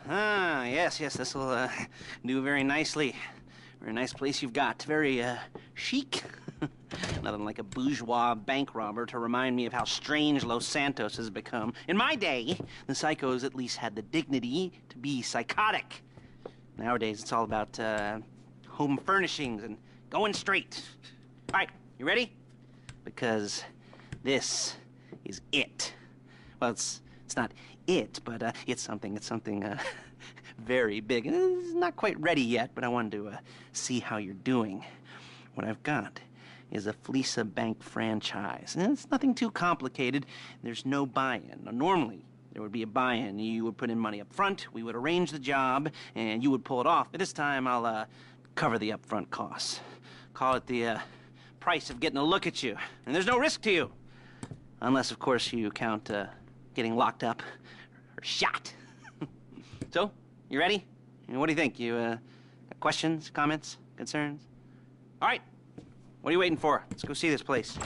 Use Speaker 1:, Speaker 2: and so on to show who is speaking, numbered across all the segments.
Speaker 1: Yes, this'll do very nicely. Very nice place you've got. Very chic. Nothing like a bourgeois bank robber to remind me of how strange Los Santos has become. In my day, the psychos at least had the dignity to be psychotic. Nowadays, it's all about home furnishings and going straight. All right, you ready? Because this is it. Well, it's not it, but it's something very big. It's not quite ready yet, but I wanted to see how you're doing. What I've got is a Fleeca Bank franchise. And it's nothing too complicated. There's no buy-in. Now, normally, there would be a buy-in. You would put in money up front, we would arrange the job, and you would pull it off. But this time, I'll cover the upfront costs. Call it the price of getting a look at you. And there's no risk to you. Unless, of course, you count getting locked up or shot. So, you ready? What do you think? You got questions, comments, concerns? All right. What are you waiting for? Let's go see this place.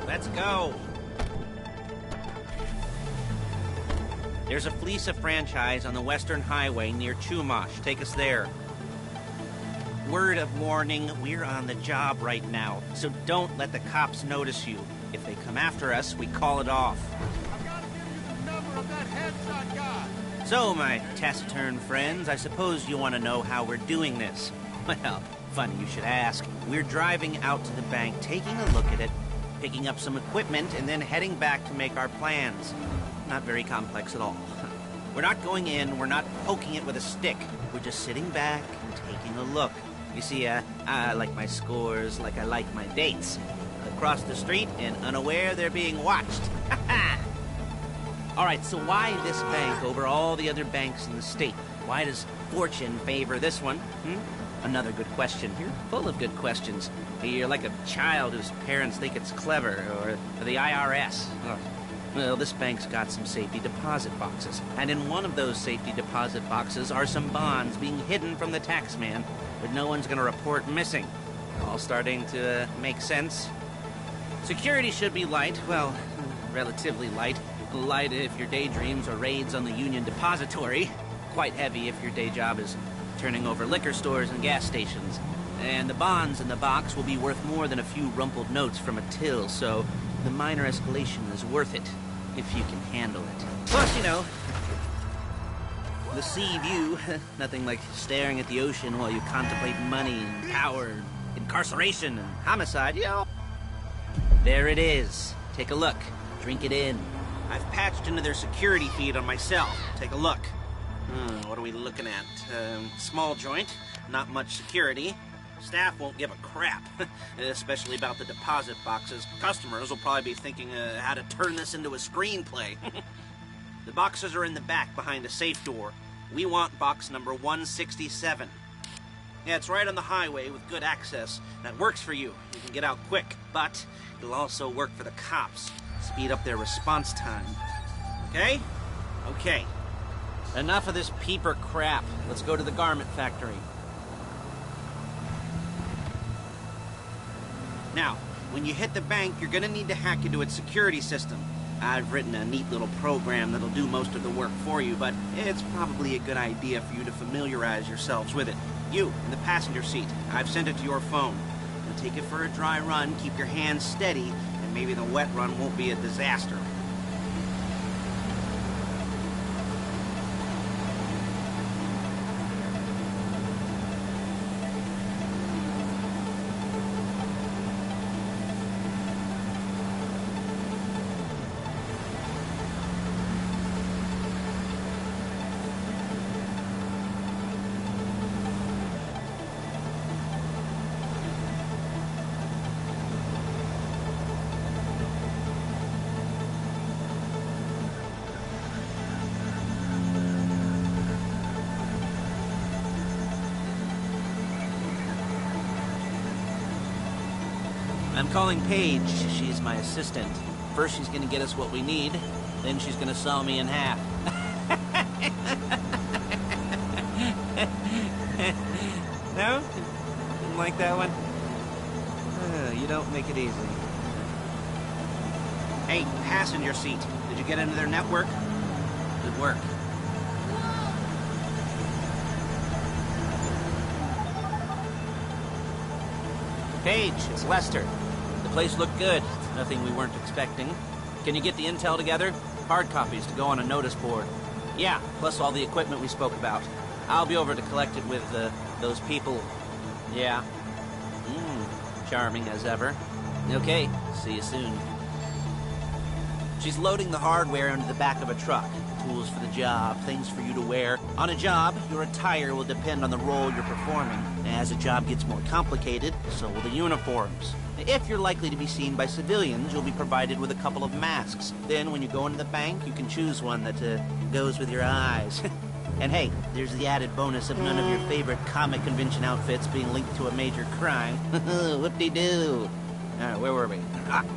Speaker 1: Let's go. There's a Fleeca franchise on the Western Highway near Chumash. Take us there. Word of warning, we're on the job right now, so don't let the cops notice you. If they come after us, we call it off.
Speaker 2: I've got to give you the number of that headshot guy.
Speaker 1: So, my taciturn friends, I suppose you want to know how we're doing this. Well, funny you should ask. We're driving out to the bank, taking a look at it, picking up some equipment, and then heading back to make our plans. Not very complex at all. We're not going in, we're not poking it with a stick. We're just sitting back and taking a look. You see, I like my scores like I like my dates. Across the street and unaware they're being watched. All right, so why this bank over all the other banks in the state? Why does fortune favor this one? Another good question. You're full of good questions. You're like a child whose parents think it's clever, or the IRS. Oh. Well, this bank's got some safety deposit boxes, and in one of those safety deposit boxes are some bonds being hidden from the tax man, but no one's gonna report missing. All starting to make sense. Security should be light, well, relatively light. Light if your daydreams are raids on the Union Depository. Quite heavy if your day job is turning over liquor stores and gas stations. And the bonds in the box will be worth more than a few rumpled notes from a till, so the minor escalation is worth it, if you can handle it. Plus, you know, the sea view, nothing like staring at the ocean while you contemplate money and power, incarceration and homicide, you know. There it is. Take a look. Drink it in. I've patched into their security feed on my cell. Take a look. What are we looking at? Small joint, not much security. Staff won't give a crap, especially about the deposit boxes. Customers will probably be thinking how to turn this into a screenplay. The boxes are in the back behind a safe door. We want box number 167. Yeah, it's right on the highway with good access. That works for you. You can get out quick, but it'll also work for the cops. Speed up their response time. Okay? Okay. Enough of this peeper crap. Let's go to the garment factory. Now, when you hit the bank, you're gonna need to hack into its security system. I've written a neat little program that'll do most of the work for you, but it's probably a good idea for you to familiarize yourselves with it. You, in the passenger seat, I've sent it to your phone. Now take it for a dry run, keep your hands steady, and maybe the wet run won't be a disaster. calling Paige. She's my assistant. First she's gonna get us what we need, then she's gonna saw me in half. No? Didn't like that one? You don't make it easy. Hey, passenger seat. Did you get into their network? Good work. Paige, it's Lester. The place looked good. Nothing we weren't expecting. Can you get the intel together? Hard copies to go on a notice board. Yeah, plus all the equipment we spoke about. I'll be over to collect it with, those people. Yeah. Charming as ever. Okay, see you soon. She's loading the hardware into the back of a truck. Tools for the job, things for you to wear. On a job, your attire will depend on the role you're performing. As the job gets more complicated, so will the uniforms. If you're likely to be seen by civilians, you'll be provided with a couple of masks. Then when you go into the bank, you can choose one that goes with your eyes. And hey, there's the added bonus of none of your favorite comic convention outfits being linked to a major crime. Whoop-de-doo. Where were we?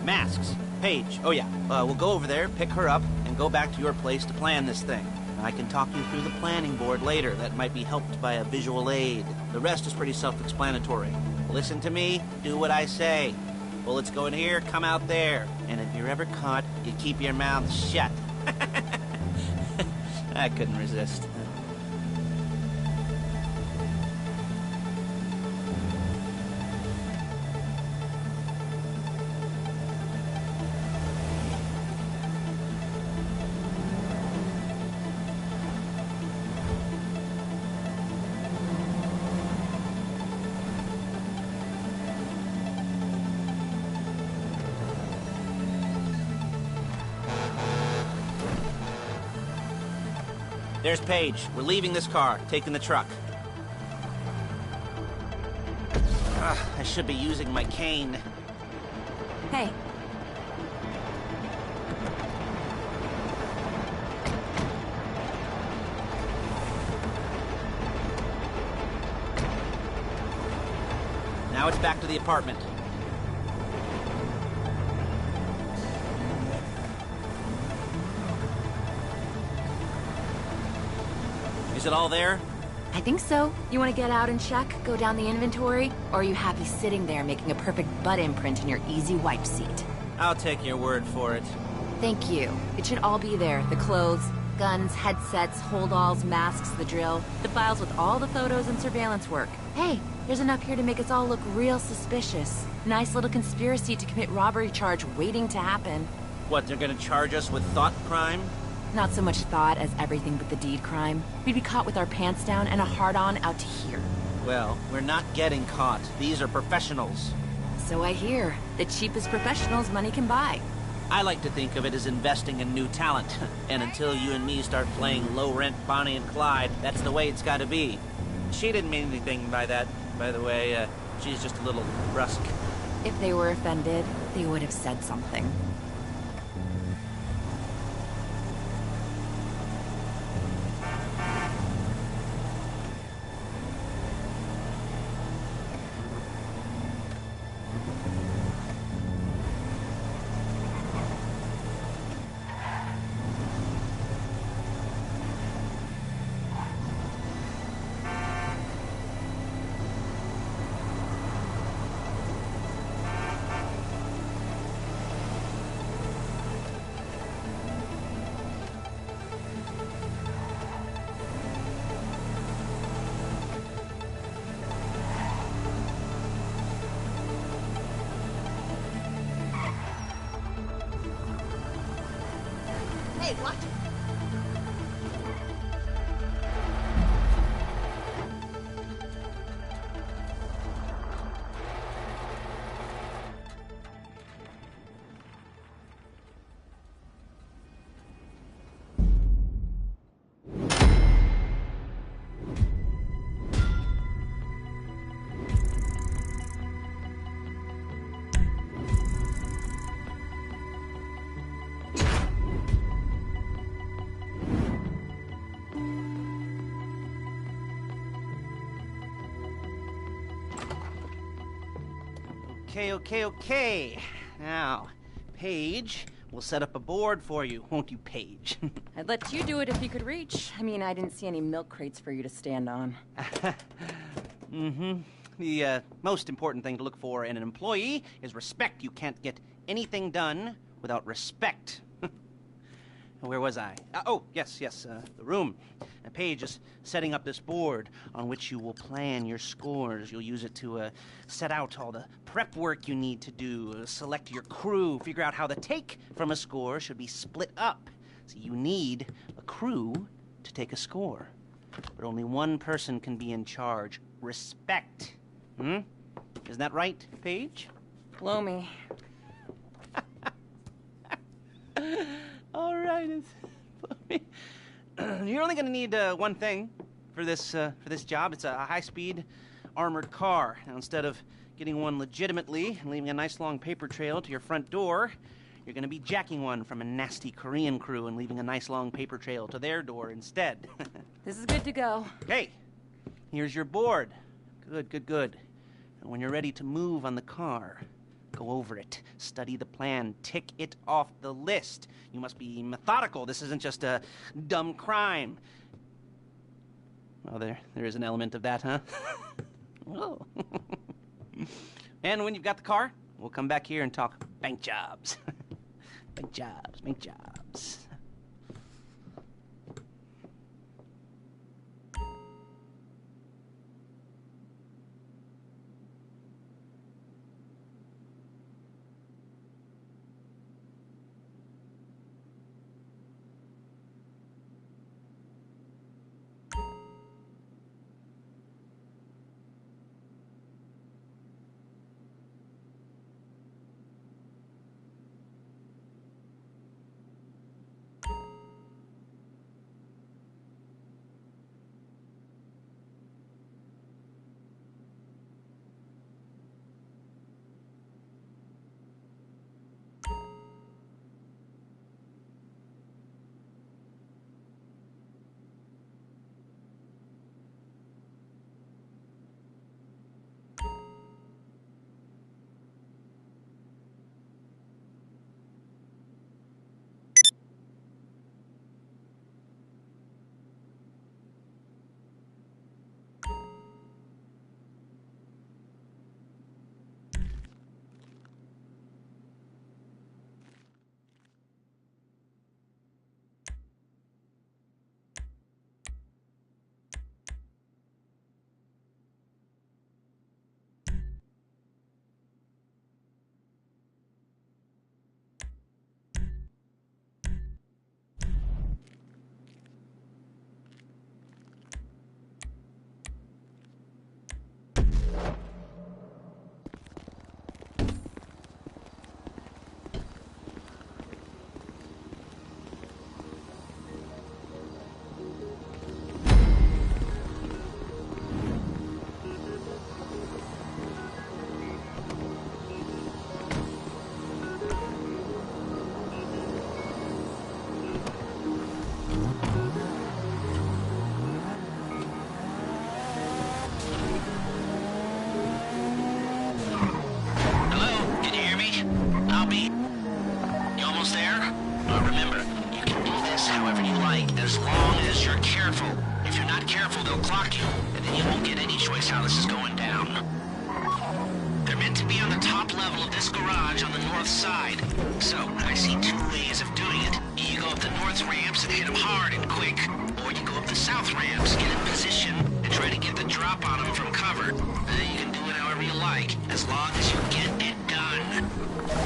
Speaker 1: Masks. Paige. Oh yeah, we'll go over there, pick her up, and go back to your place to plan this thing. I can talk you through the planning board later. That might be helped by a visual aid. The rest is pretty self-explanatory. Listen to me, do what I say. Bullets go in here, come out there. And if you're ever caught, you keep your mouth shut. I couldn't resist. There's Paige. We're leaving this car, taking the truck. I should be using my cane.
Speaker 3: Hey.
Speaker 1: Now it's back to the apartment. Is it all there?
Speaker 3: I think so. You want to get out and check? Go down the inventory? Or are you happy sitting there making a perfect butt imprint in your easy wipe seat?
Speaker 1: I'll take your word for it.
Speaker 3: Thank you. It should all be there. The clothes, guns, headsets, hold-alls, masks, the drill. The files with all the photos and surveillance work. Hey, there's enough here to make us all look real suspicious. Nice little conspiracy to commit robbery charge waiting to happen.
Speaker 1: What, they're gonna charge us with thought crime?
Speaker 3: Not so much thought as everything but the deed crime. We'd be caught with our pants down and a hard-on out to here.
Speaker 1: Well, we're not getting caught. These are professionals.
Speaker 3: So I hear. The cheapest professionals money can buy.
Speaker 1: I like to think of it as investing in new talent. And until you and me start playing low-rent Bonnie and Clyde, that's the way it's gotta be. She didn't mean anything by that, by the way. She's just a little brusque.
Speaker 3: If they were offended, they would have said something. Hey, watch it.
Speaker 1: Okay. Now, Paige, we'll set up a board for you, won't you, Paige?
Speaker 3: I'd let you do it if you could reach. I mean, I didn't see any milk crates for you to stand on.
Speaker 1: The most important thing to look for in an employee is respect. You can't get anything done without respect. Where was I? Yes, the room. Paige is setting up this board on which you will plan your scores. You'll use it to set out all the prep work you need to do, select your crew, figure out how the take from a score should be split up. So you need a crew to take a score. But only one person can be in charge. Respect. Isn't that right, Paige?
Speaker 3: Blow me.
Speaker 1: All right. You're only going to need one thing for this job. It's a high-speed armored car. Now, instead of getting one legitimately and leaving a nice long paper trail to your front door, you're going to be jacking one from a nasty Korean crew and leaving a nice long paper trail to their door instead.
Speaker 3: This is good to go.
Speaker 1: Okay, here's your board. Good. And when you're ready to move on the car, go over it, study the plan, tick it off the list. You must be methodical. This isn't just a dumb crime. Well, there is an element of that, huh? Oh. And when you've got the car, we'll come back here and talk bank jobs. Bank jobs.
Speaker 4: how this is going down. They're meant to be on the top level of this garage on the north side. So, I see two ways of doing it. You go up the north ramps and hit them hard and quick, or you go up the south ramps, get in position, and try to get the drop on them from cover. You can do it however you like, as long as you get it done.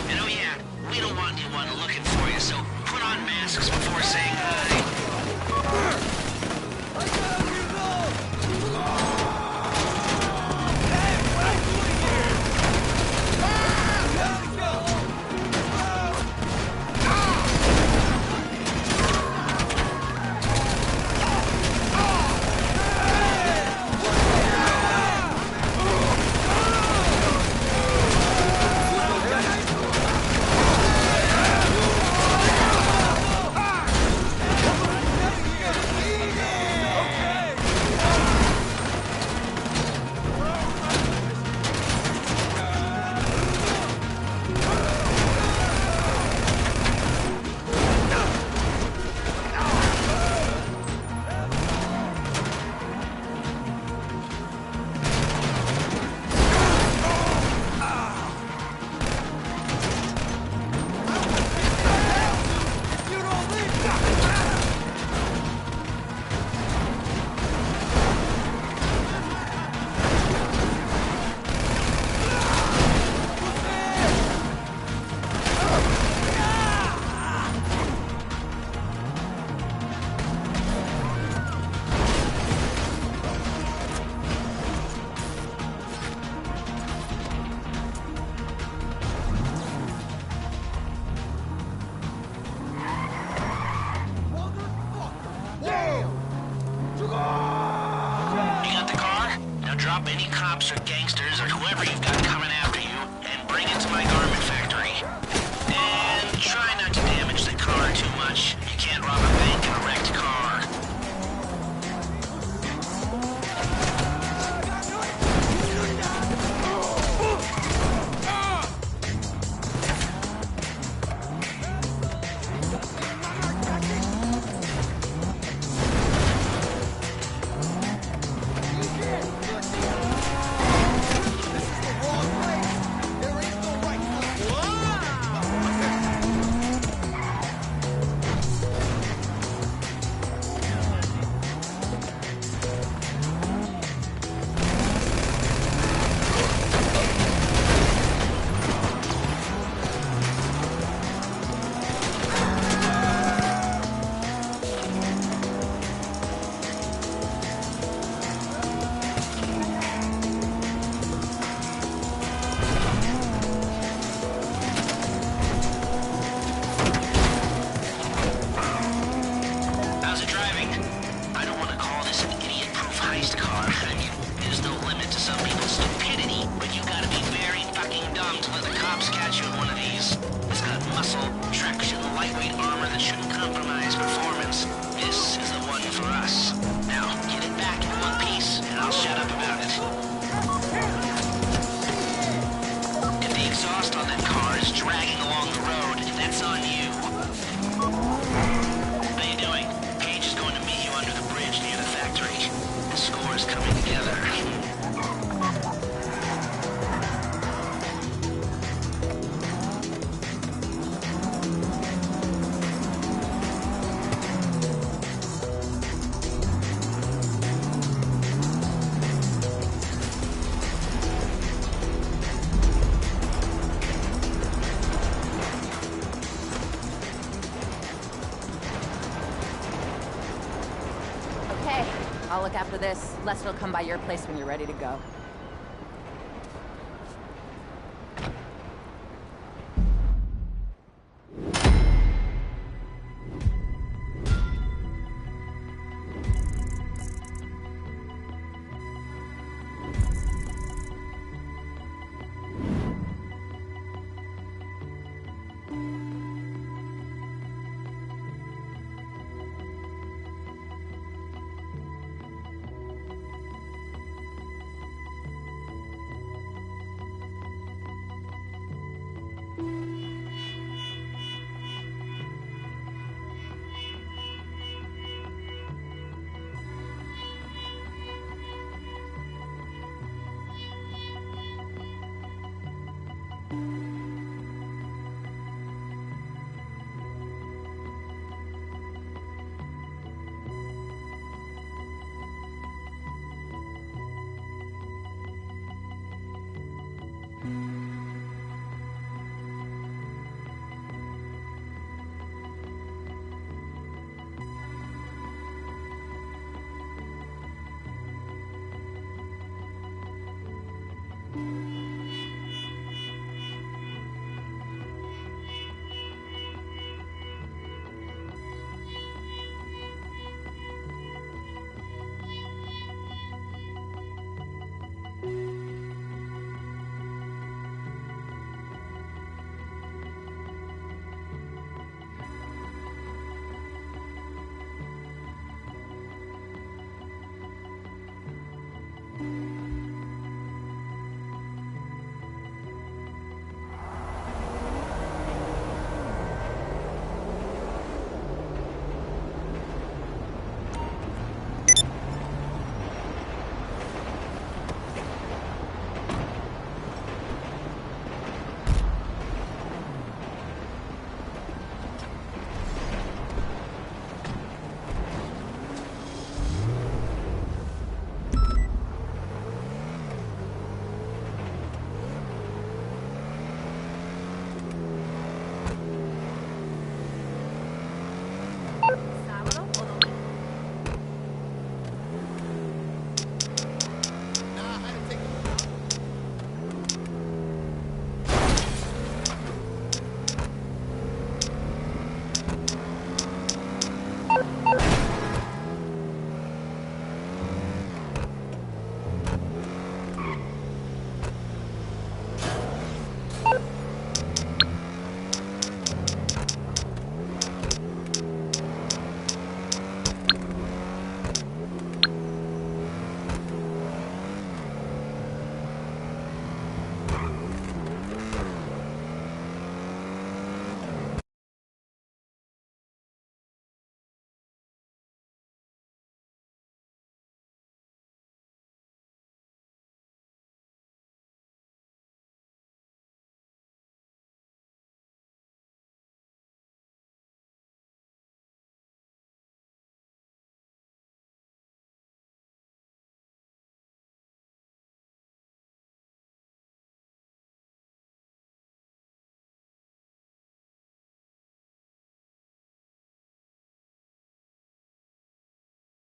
Speaker 4: And oh yeah, we don't want anyone looking for you, so put on masks before saying hi.
Speaker 3: I'll look after this. Lester will come by your place when you're ready to go.